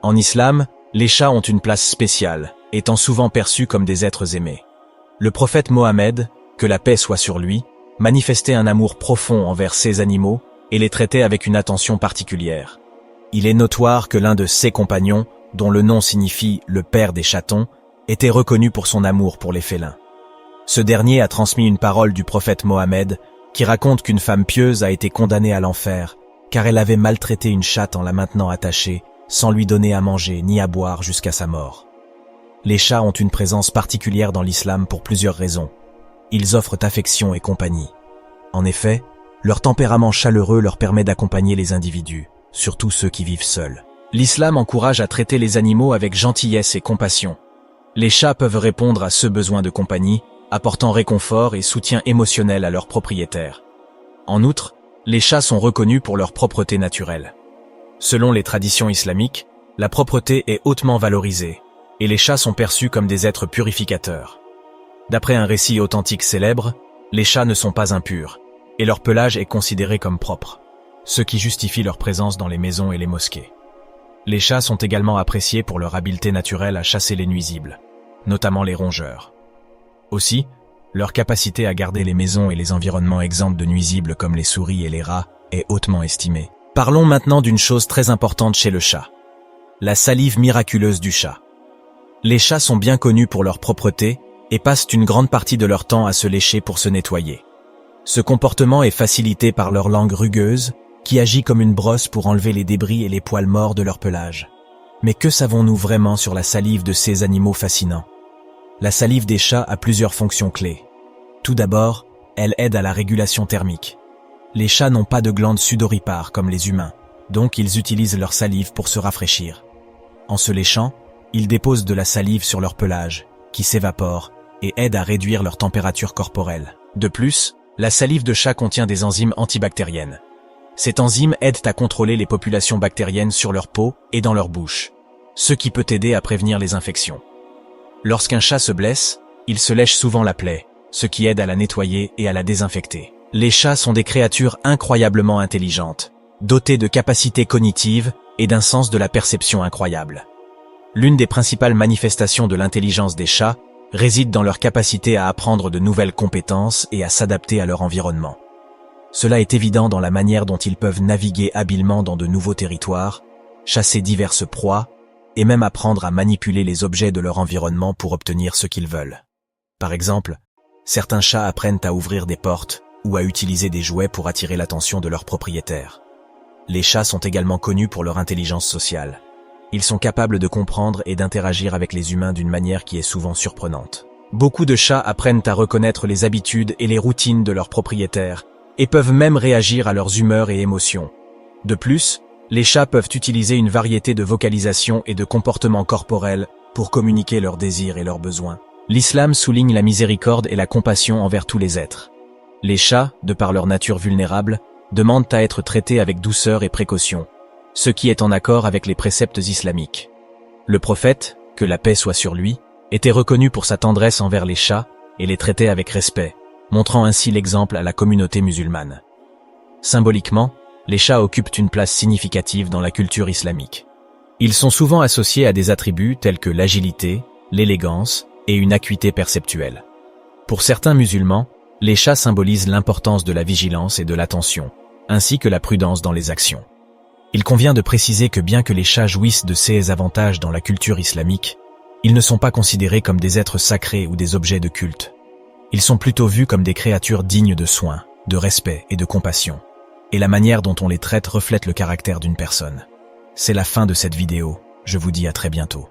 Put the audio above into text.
En islam, les chats ont une place spéciale, étant souvent perçus comme des êtres aimés. Le prophète Mohammed, que la paix soit sur lui, manifestait un amour profond envers ces animaux et les traitait avec une attention particulière. Il est notoire que l'un de ses compagnons, dont le nom signifie « le père des chatons », était reconnu pour son amour pour les félins. Ce dernier a transmis une parole du prophète Mohammed qui raconte qu'une femme pieuse a été condamnée à l'enfer car elle avait maltraité une chatte en la maintenant attachée sans lui donner à manger ni à boire jusqu'à sa mort. Les chats ont une présence particulière dans l'islam pour plusieurs raisons. Ils offrent affection et compagnie. En effet, leur tempérament chaleureux leur permet d'accompagner les individus, surtout ceux qui vivent seuls. L'islam encourage à traiter les animaux avec gentillesse et compassion. Les chats peuvent répondre à ce besoin de compagnie, apportant réconfort et soutien émotionnel à leurs propriétaires. En outre, les chats sont reconnus pour leur propreté naturelle. Selon les traditions islamiques, la propreté est hautement valorisée, et les chats sont perçus comme des êtres purificateurs. D'après un récit authentique célèbre, les chats ne sont pas impurs, et leur pelage est considéré comme propre, ce qui justifie leur présence dans les maisons et les mosquées. Les chats sont également appréciés pour leur habileté naturelle à chasser les nuisibles, notamment les rongeurs. Aussi, leur capacité à garder les maisons et les environnements exempts de nuisibles comme les souris et les rats est hautement estimée. Parlons maintenant d'une chose très importante chez le chat. La salive miraculeuse du chat. Les chats sont bien connus pour leur propreté et passent une grande partie de leur temps à se lécher pour se nettoyer. Ce comportement est facilité par leur langue rugueuse, qui agit comme une brosse pour enlever les débris et les poils morts de leur pelage. Mais que savons-nous vraiment sur la salive de ces animaux fascinants? La salive des chats a plusieurs fonctions clés. Tout d'abord, elle aide à la régulation thermique. Les chats n'ont pas de glandes sudoripares comme les humains, donc ils utilisent leur salive pour se rafraîchir. En se léchant, ils déposent de la salive sur leur pelage, qui s'évapore et aide à réduire leur température corporelle. De plus, la salive de chat contient des enzymes antibactériennes. Ces enzymes aident à contrôler les populations bactériennes sur leur peau et dans leur bouche, ce qui peut aider à prévenir les infections. Lorsqu'un chat se blesse, il se lèche souvent la plaie, ce qui aide à la nettoyer et à la désinfecter. Les chats sont des créatures incroyablement intelligentes, dotées de capacités cognitives et d'un sens de la perception incroyable. L'une des principales manifestations de l'intelligence des chats réside dans leur capacité à apprendre de nouvelles compétences et à s'adapter à leur environnement. Cela est évident dans la manière dont ils peuvent naviguer habilement dans de nouveaux territoires, chasser diverses proies, et même apprendre à manipuler les objets de leur environnement pour obtenir ce qu'ils veulent. Par exemple, certains chats apprennent à ouvrir des portes ou à utiliser des jouets pour attirer l'attention de leurs propriétaires. Les chats sont également connus pour leur intelligence sociale. Ils sont capables de comprendre et d'interagir avec les humains d'une manière qui est souvent surprenante. Beaucoup de chats apprennent à reconnaître les habitudes et les routines de leurs propriétaires et peuvent même réagir à leurs humeurs et émotions. De plus, les chats peuvent utiliser une variété de vocalisations et de comportements corporels pour communiquer leurs désirs et leurs besoins. L'islam souligne la miséricorde et la compassion envers tous les êtres. Les chats, de par leur nature vulnérable, demandent à être traités avec douceur et précaution, ce qui est en accord avec les préceptes islamiques. Le prophète, que la paix soit sur lui, était reconnu pour sa tendresse envers les chats et les traitait avec respect, montrant ainsi l'exemple à la communauté musulmane. Symboliquement, les chats occupent une place significative dans la culture islamique. Ils sont souvent associés à des attributs tels que l'agilité, l'élégance et une acuité perceptuelle. Pour certains musulmans, les chats symbolisent l'importance de la vigilance et de l'attention, ainsi que la prudence dans les actions. Il convient de préciser que bien que les chats jouissent de ces avantages dans la culture islamique, ils ne sont pas considérés comme des êtres sacrés ou des objets de culte. Ils sont plutôt vus comme des créatures dignes de soins, de respect et de compassion. Et la manière dont on les traite reflète le caractère d'une personne. C'est la fin de cette vidéo, je vous dis à très bientôt.